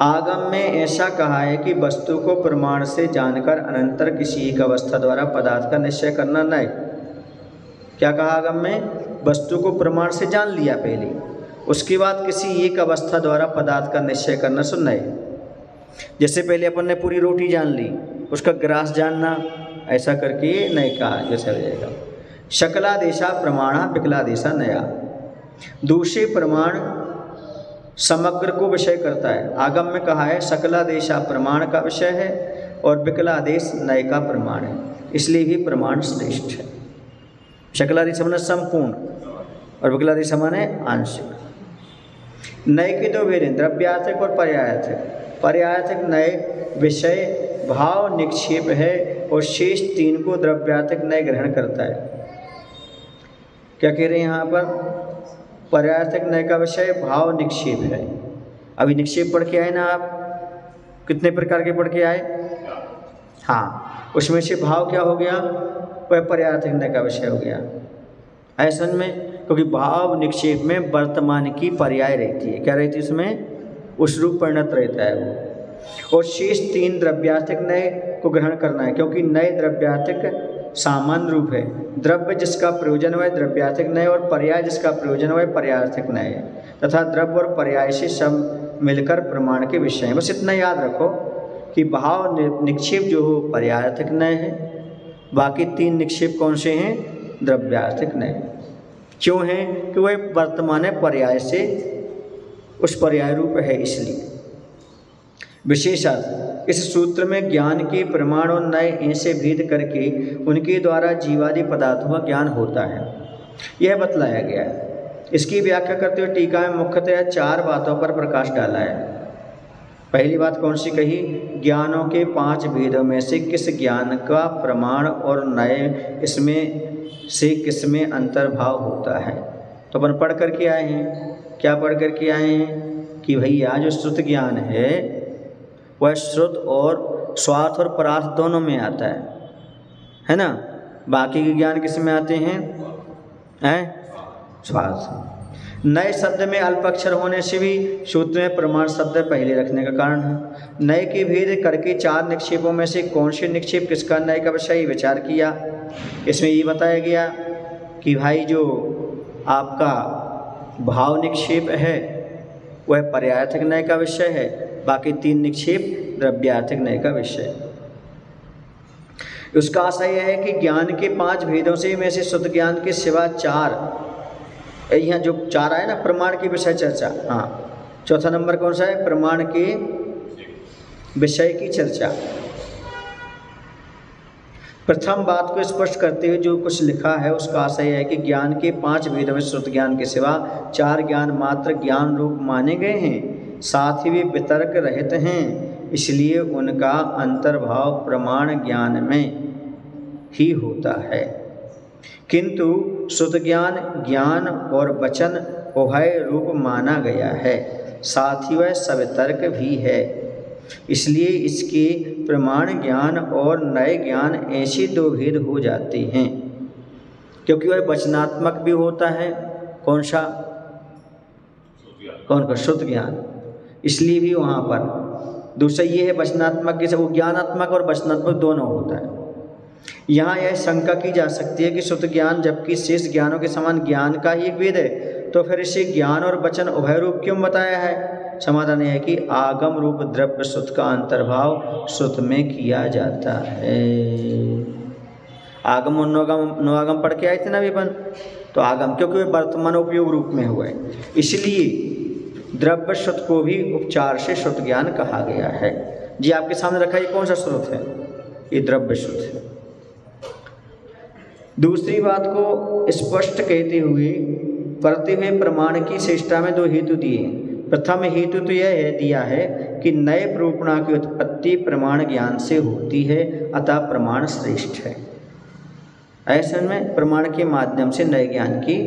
आगम में ऐसा कहा है कि वस्तु को प्रमाण से जानकर अनंतर किसी एक अवस्था द्वारा पदार्थ का निश्चय करना नए। क्या कहा आगम में? वस्तु को प्रमाण से जान लिया पहले, उसके बाद किसी एक अवस्था द्वारा पदार्थ का निश्चय करना सो नए। जैसे पहले अपन ने पूरी रोटी जान ली, उसका ग्रास जानना, ऐसा करके नए कहा जैसा हो जाएगा। शकलादेशा प्रमाणा विकलादेशा नया। दूसरे प्रमाण समग्र को विषय करता है। आगम में कहा है सकलादेशा प्रमाण का विषय है और विकलादेश नए का प्रमाण है, इसलिए भी प्रमाण श्रेष्ठ है। शकलादेश माने संपूर्ण और विकलादेश माने आंशिक। नए के दो भेद हैं, द्रव्यार्थक और पर्यायार्थक। पर्यायार्थक नए विषय भाव निक्षेप है और शेष तीन को द्रव्यार्थक नए ग्रहण करता है। क्या कह रहे हैं यहाँ पर? पर्यायार्थक नए का विषय भाव निक्षेप है। अभी निक्षेप पढ़ के आए ना आप? कितने प्रकार के पढ़ के आए? हाँ, उसमें से भाव क्या हो गया? वह पर्यायार्थक नए का विषय हो गया। ऐसा में, क्योंकि भाव निक्षेप में वर्तमान की पर्याय रहती है। क्या रहती है उसमें? उस रूप परिणत रहता है वो। और शेष तीन द्रव्यार्थक नए को ग्रहण करना है, क्योंकि नए द्रव्यार्थक सामान्य रूप है। द्रव्य जिसका प्रयोजन वह द्रव्यार्थक नए और पर्याय जिसका प्रयोजन वह पर्यायार्थक नए है, तथा द्रव्य और पर्याय से सब मिलकर प्रमाण के विषय हैं। बस इतना याद रखो कि भाव निक्षेप जो हो पर्यायार्थक नए है, बाकी तीन निक्षेप कौन से हैं? द्रव्यार्थक नए। क्यों है? कि वह वर्तमान पर्याय से उस पर्याय रूप है, इसलिए। विशेषार्थ, इस सूत्र में ज्ञान के प्रमाण और नए ऐसे भेद करके उनके द्वारा जीवादि पदार्थों का ज्ञान होता है, यह बतलाया गया है। इसकी व्याख्या करते हुए टीका में मुख्यतः 4 बातों पर प्रकाश डाला है। पहली बात कौन सी कही? ज्ञानों के 5 भेदों में से किस ज्ञान का प्रमाण और नए इसमें से किसमें अंतर्भाव होता है। तो अपन पढ़ करके आए हैं। क्या पढ़ करके आए हैं? कि भैया जो श्रुत ज्ञान है वह श्रुत और स्वार्थ और परार्थ दोनों में आता है ना। बाकी के ज्ञान किस में आते हैं? स्वार्थ। नए शब्द में अल्पाक्षर होने से भी सूत्र में प्रमाण शब्द पहले रखने का कारण है। नए के भेद करके 4 निक्षेपों में से कौन से निक्षेप किसका नए का विषय विचार किया। इसमें ये बताया गया कि भाई जो आपका भाव निक्षेप है वह पर्यायार्थक नए का विषय है, बाकी 3 निक्षेप द्रव्यार्थक नए का विषय। उसका आशय यह है कि ज्ञान के 5 भेदों से में से शुद्ध ज्ञान के सिवा 4, यहाँ जो 4 आए ना, प्रमाण के विषय चर्चा। हाँ, चौथा नंबर कौन सा है? प्रमाण के विषय की चर्चा। प्रथम बात को स्पष्ट करते हुए जो कुछ लिखा है उसका आशय है कि ज्ञान के 5 भेदों में श्रुत ज्ञान के सिवा 4 ज्ञान मात्र ज्ञान रूप माने गए हैं, साथ ही वे वितर्क रहित हैं, इसलिए उनका अंतर्भाव प्रमाण ज्ञान में ही होता है। किंतु श्रुत ज्ञान ज्ञान और वचन उभय रूप माना गया है, साथ ही वह सवितर्क भी है, इसलिए इसके प्रमाण ज्ञान और नए ज्ञान ऐसे 2 भेद हो जाते हैं, क्योंकि वह वचनात्मक भी होता है। कौन सा? कौन का? श्रुत ज्ञान। इसलिए भी वहाँ पर दूसरा ये है वचनात्मक, जैसे वो ज्ञानात्मक और वचनात्मक दोनों होता है। यहाँ यह शंका की जा सकती है कि श्रुत ज्ञान जबकि शेष ज्ञानों के समान ज्ञान का ही एक भेद है, तो फिर इसे ज्ञान और वचन उभय रूप क्यों बताया है। समाधान यह है कि आगम रूप द्रव्य श्रुत का अंतर्भाव श्रुत में किया जाता है। आगम और नवागम पढ़ के आए थे ना विपन, तो आगम क्योंकि वे वर्तमान उपयोग रूप में हुए, इसलिए द्रव्य श्रुत को भी उपचार से श्रुत ज्ञान कहा गया है। जी आपके सामने रखा, ये कौन सा श्रुत है? ये द्रव्य शुद्ध है। दूसरी बात को स्पष्ट करते हुए प्रमाण की श्रेष्ठता में 2 हेतु दिए। प्रथम हेतु तो यह दिया है कि नए प्रूपणा की उत्पत्ति प्रमाण ज्ञान से होती है, अतः प्रमाण श्रेष्ठ है। ऐसे में प्रमाण के माध्यम से नए ज्ञान की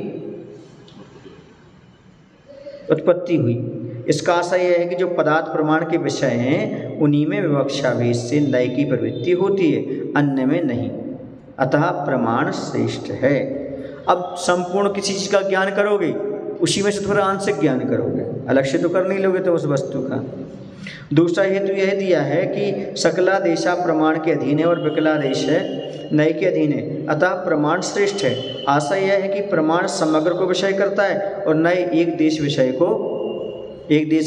उत्पत्ति हुई। इसका आशय यह है कि जो पदार्थ प्रमाण के विषय हैं उन्हीं में विवक्षा भेद से नए की प्रवृत्ति होती है, अन्य में नहीं, अतः प्रमाण श्रेष्ठ है। अब संपूर्ण किसी चीज़ का ज्ञान करोगे, उसी में से थोड़ा आंशिक ज्ञान करोगे, अलग से तो कर नहीं लोगे तो उस वस्तु का। दूसरा हेतु यह दिया है कि सकलादेशा प्रमाण के अधीन है और विकलादेश है नए के अधीन है, अतः प्रमाण श्रेष्ठ है। आशय यह है कि प्रमाण समग्र को विषय करता है और नए एक देश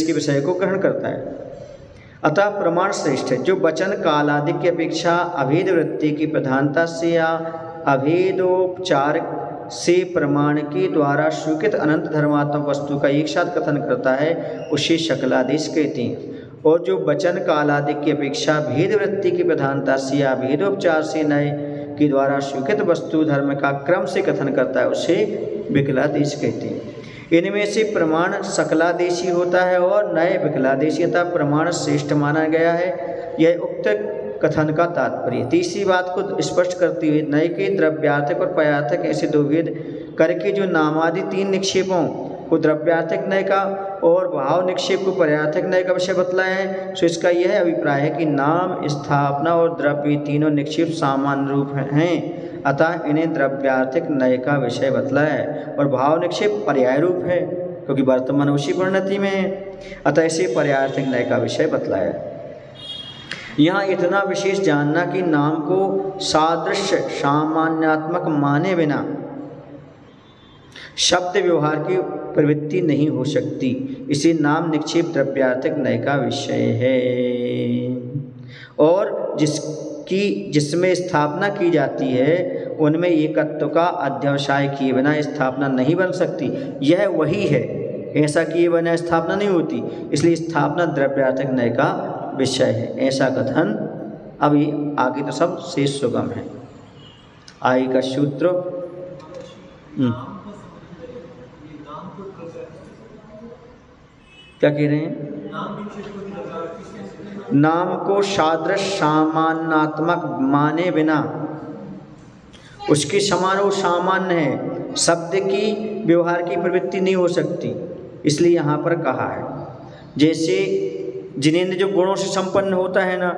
के विषय को ग्रहण करता है, अतः प्रमाण श्रेष्ठ है। जो वचन कालादि की अपेक्षा अभेद वृत्ति की प्रधानता से या अभेदोपचार से प्रमाण के द्वारा स्वीकृत अनंत धर्मात्मक वस्तु का एक साथ कथन करता है, उसे सकलादेश कहते हैं। और जो वचन कालादि की अपेक्षा भेद वृत्ति की प्रधानता से या भेदोपचार से नए के द्वारा स्वीकृत वस्तु धर्म का क्रम से कथन करता है, उसे विकलादेश कहते हैं। इनमें से प्रमाण सकलादेशी होता है और नए विकलादेशी, अतः प्रमाण श्रेष्ठ माना गया है। यह उक्त कथन का तात्पर्य। तीसरी बात को स्पष्ट करते हुए नए के द्रव्यार्थक और पर्यार्थक ऐसे 2 भेद करके जो नामादि 3 निक्षेपों को द्रव्यार्थक नय का और भाव निक्षेप को पर्यार्थक नय का विषय बतलाया है, सो इसका यह अभिप्राय है कि नाम, स्थापना और द्रव्य तीनों निक्षेप समान रूप हैं, अतः इन्हें द्रव्यार्थक नय का विषय बतलाया है। और भाव निक्षेप पर्याय रूप है क्योंकि वर्तमान उसी परिणति में है, अतः इसे पर्यार्थक नय का विषय बतलाया है। यहाँ इतना विशेष जानना कि नाम को सादृश्य सामान्यात्मक माने बिना शब्द व्यवहार की प्रवृत्ति नहीं हो सकती, इसे नाम निक्षेप द्रव्यार्थक नय का विषय है। और जिसमें स्थापना की जाती है उनमें एकत्व का अध्यवसाय किए बिना स्थापना नहीं बन सकती। यह वही है, ऐसा किए बिना स्थापना नहीं होती, इसलिए स्थापना द्रव्यार्थक नय का विषय है। ऐसा कथन अभी आगे तो सब शेष सुगम है। आई का सूत्र क्या कह रहे हैं? नाम को सादृश सामान्यात्मक माने बिना उसके समान वो सामान्य है, शब्द की व्यवहार की प्रवृत्ति नहीं हो सकती, इसलिए यहाँ पर कहा है। जैसे जिनेंद्र जो गुणों से संपन्न होता है ना,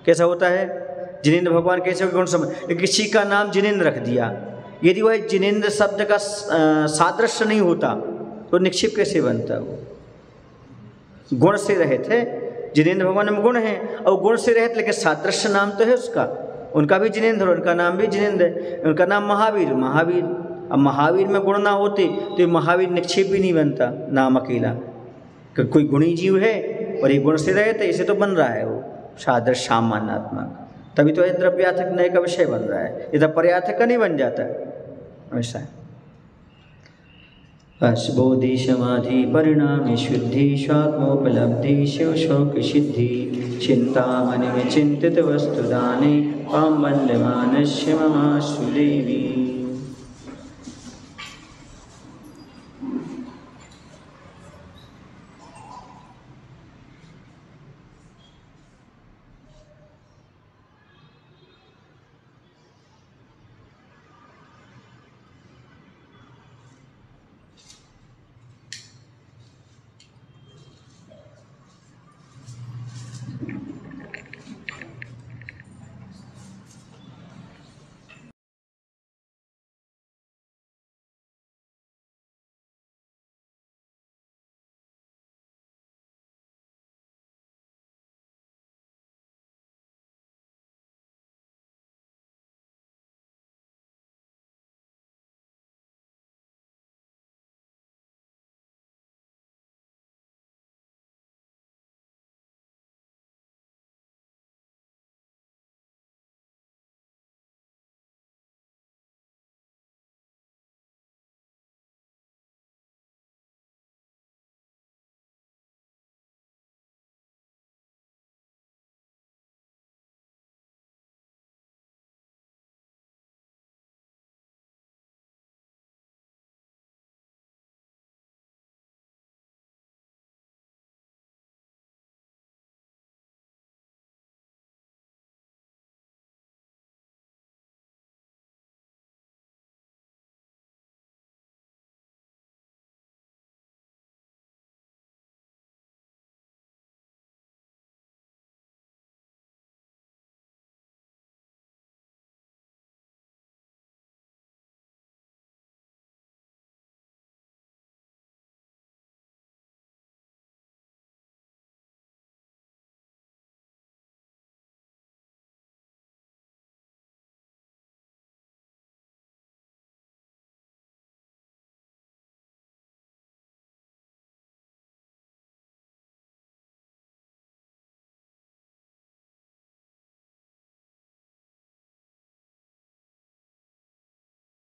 कैसा होता है जिनेंद्र भगवान, कैसे गुण संपन्न, किसी का नाम जिनेंद्र रख दिया, यदि वह जिनेंद्र शब्द का सादृश्य नहीं होता तो निक्षेप कैसे बनता? वो गुण से रहित है, जिनेंद्र भगवान में गुण है और गुण से रहित, लेकिन सादृश्य नाम तो है उसका, उनका भी जिनेंद्र, उनका नाम भी जिनेंद्र है, उनका नाम महावीर। अब महावीर में गुण ना होते तो महावीर निक्षेप भी नहीं बनता नाम अकेला, क्योंकि कोई गुणी जीव है और एक गुण से रहित है, इसे तो बन रहा है वो सादृश्य सामान्यात्मक, तभी तो द्रव्यार्थक नय का विषय बन रहा है, इधर पर्यार्थक का नहीं बन जाता, ऐसा है। बस बोधि समाधि परिणामी शुद्धि स्वात्मोपलब्धि शिव शोक सिद्धि चिंतामणि में चिंतित वस्तुदाने पाम वंद्यमानस्य ममाशु देवी।